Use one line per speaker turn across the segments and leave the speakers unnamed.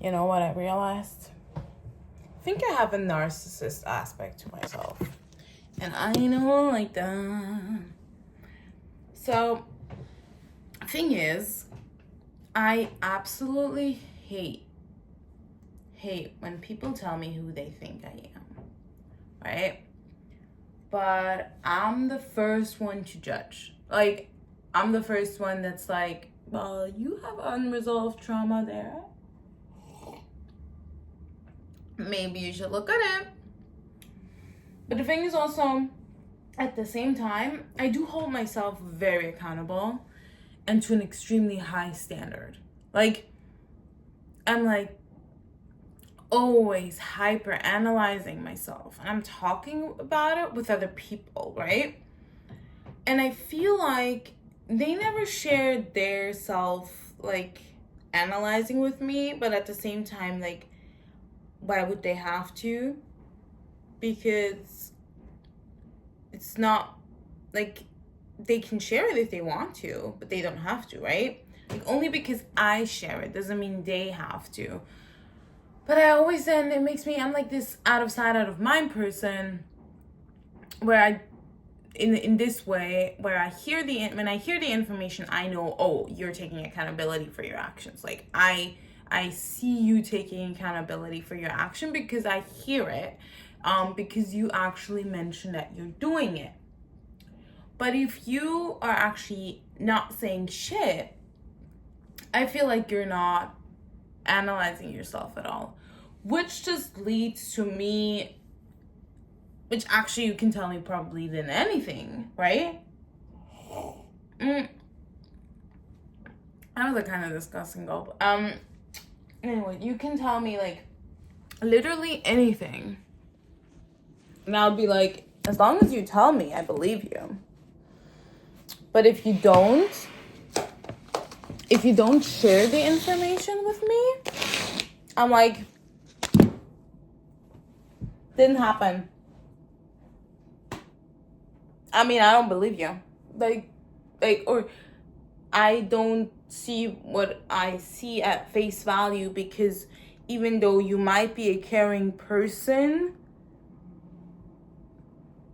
You know what I realized? I think I have a narcissist aspect to myself. And I don't like that. So, thing is, I absolutely hate when people tell me who they think I am, right? But I'm the first one to judge. Like, I'm the first one that's like, well, you have unresolved trauma there. Maybe you should look at it. But the thing is also, at the same time, I do hold myself very accountable and to an extremely high standard. Like, I'm like always hyper analyzing myself, and I'm talking about it with other people, right? And I feel like they never shared their self like analyzing with me, but at the same time, like, why would they have to? Because it's not like they can share it if they want to, but they don't have to, right? Like, only because I share it doesn't mean they have to. But I always then, it makes me, I'm like this out of sight, out of mind person, where I, in this way, where when I hear the information, I know, oh, you're taking accountability for your actions. Like, I see you taking accountability for your action because I hear it, because you actually mentioned that you're doing it. But if you are actually not saying shit, I feel like you're not analyzing yourself at all, which just leads to me, which actually you can tell me probably than anything, right? That was a kind of disgusting gulp. Anyway, you can tell me like literally anything, and I'll be like, as long as you tell me, I believe you. But if you don't share the information with me, I'm like, didn't happen. I mean, I don't believe you. Like, or I don't see what I see at face value, because even though you might be a caring person,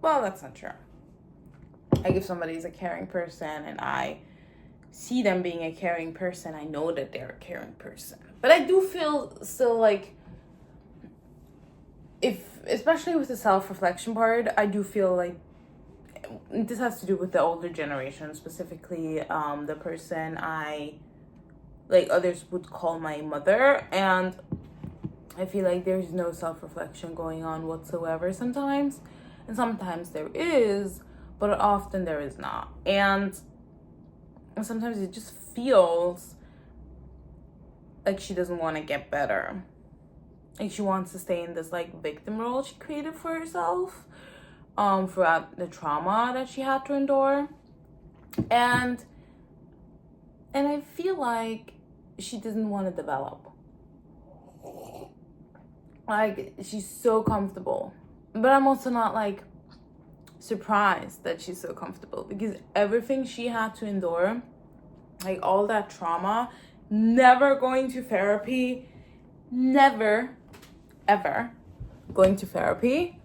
well, that's not true. Like, if somebody's a caring person and I see them being a caring person, I know that they're a caring person. But I do feel still like, especially with the self-reflection part, I do feel like this has to do with the older generation, specifically the person I, like, others would call my mother, and I feel like there's no self-reflection going on whatsoever sometimes, and sometimes there is, but often there is not. And sometimes it just feels like she doesn't want to get better. Like, she wants to stay in this like victim role she created for herself throughout the trauma that she had to endure. And I feel like she doesn't want to develop. Like, she's so comfortable. But I'm also not like surprised that she's so comfortable, because everything she had to endure, like all that trauma, never going to therapy, never ever going to therapy,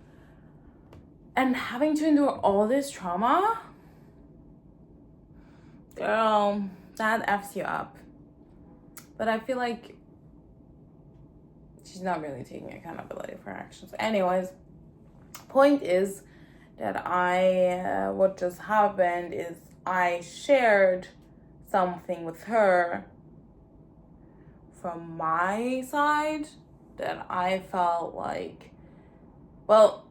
and having to endure all this trauma, girl, that F's you up. But I feel like she's not really taking accountability for her actions. Anyways, point is that what just happened is I shared something with her from my side that I felt like, well,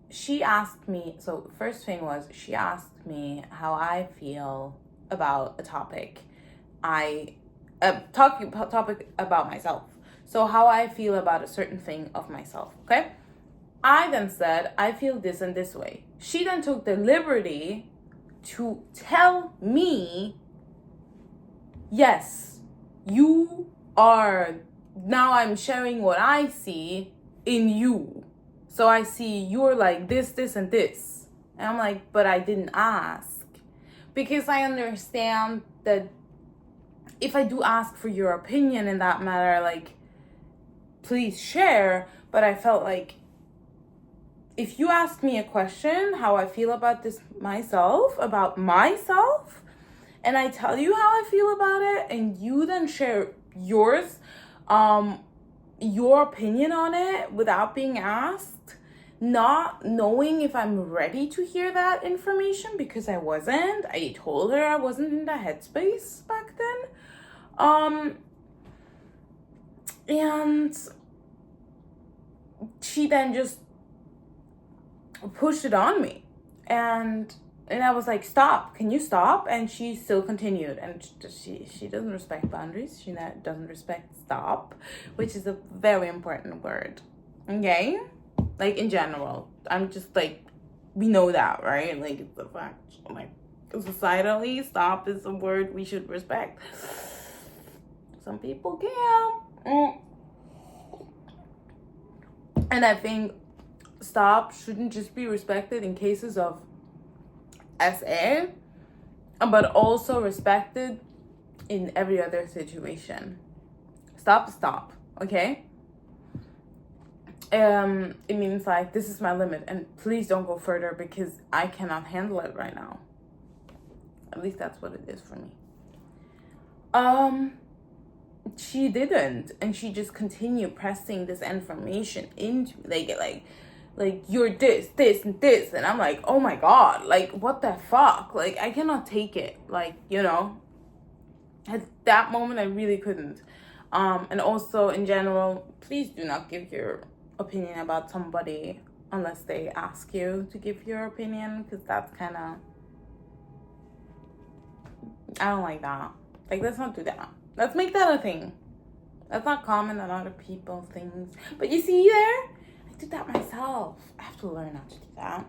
she asked me, so first thing was, she asked me how I feel about a topic. Topic about myself. So how I feel about a certain thing of myself, okay? I then said, I feel this and this way. She then took the liberty to tell me, yes, you are, now I'm sharing what I see in you. So I see you're like this, this, and this. And I'm like, but I didn't ask. Because I understand that if I do ask for your opinion in that matter, like, please share. But I felt like if you ask me a question, how I feel about this about myself, and I tell you how I feel about it, and you then share yours, your opinion on it without being asked, not knowing if I'm ready to hear that information, because I wasn't. I told her I wasn't in the headspace back then. And she then just pushed it on me, and I was like, stop, can you stop? And she still continued, and she doesn't respect boundaries. She doesn't respect stop, which is a very important word, okay? Like, in general, I'm just like, we know that, right? Like, it's a fact. Like, societally, stop is a word we should respect. Some people can't. And I think stop shouldn't just be respected in cases of SA, but also respected in every other situation. Stop, okay? It means like, this is my limit, and please don't go further because I cannot handle it right now. At least that's what it is for me. She didn't, and she just continued pressing this information into like you're this, and this, and I'm like, oh my god, like, what the fuck? Like, I cannot take it. Like, you know, at that moment I really couldn't. And also in general, please do not give your opinion about somebody unless they ask you to give your opinion, because that's kind of, I don't like that. Like, let's not do that. Let's make that a thing. That's not common on other people's things. But you see there? I do that myself. I have to learn how to do that.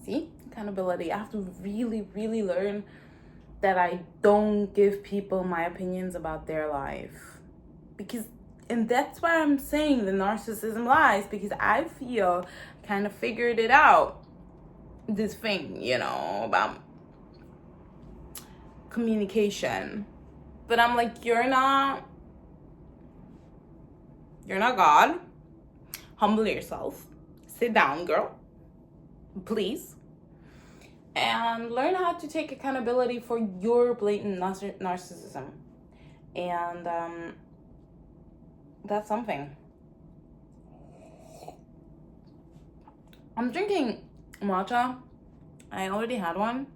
See? Accountability. I have to really, really learn that I don't give people my opinions about their life. And that's why I'm saying the narcissism lies, because I feel I kind of figured it out. This thing, you know, about communication. But I'm like, you're not God. Humble yourself. Sit down, girl. Please. And learn how to take accountability for your blatant narcissism. And that's something. I'm drinking matcha. I already had one,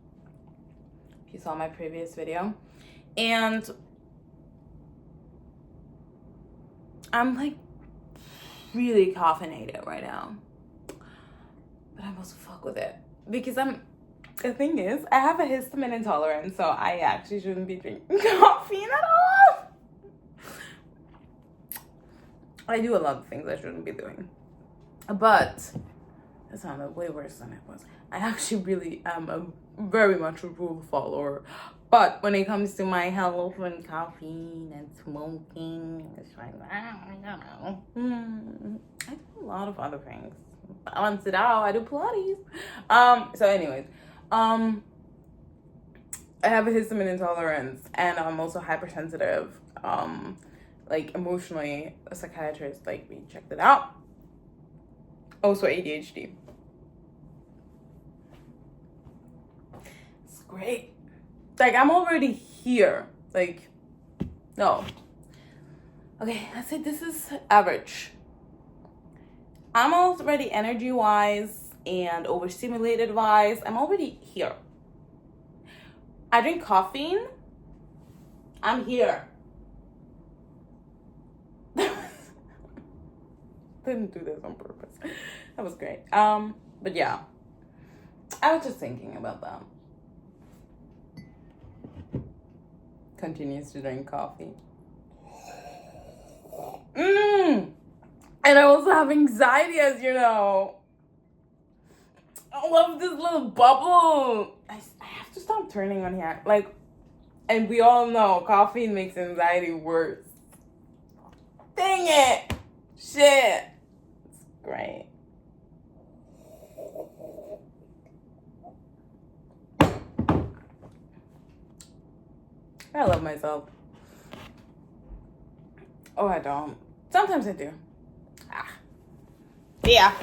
if you saw my previous video. And I'm like really caffeinated right now, but I'm also fuck with it because the thing is, I have a histamine intolerance, so I actually shouldn't be drinking caffeine at all. I do a lot of things I shouldn't be doing, but that sounded way worse than it was. I actually really am very much a rule follower. But when it comes to my health and caffeine and smoking, it's like, I don't know. I do a lot of other things. Balance it out. I do Pilates. So anyways, I have a histamine intolerance, and I'm also hypersensitive. Like, emotionally, a psychiatrist, like, we checked it out. Also ADHD. It's great. Like, I'm already here. Like, no. Okay, let's say this is average. I'm already energy-wise and overstimulated-wise. I'm already here. I drink caffeine. I'm here. Didn't do this on purpose. That was great. But yeah. I was just thinking about that. Continues to drink coffee. And I also have anxiety, as you know. I love this little bubble. I have to stop turning on here. Like, and we all know caffeine makes anxiety worse. Dang it. Shit. It's great. I love myself. Oh, I don't. Sometimes I do. Yeah.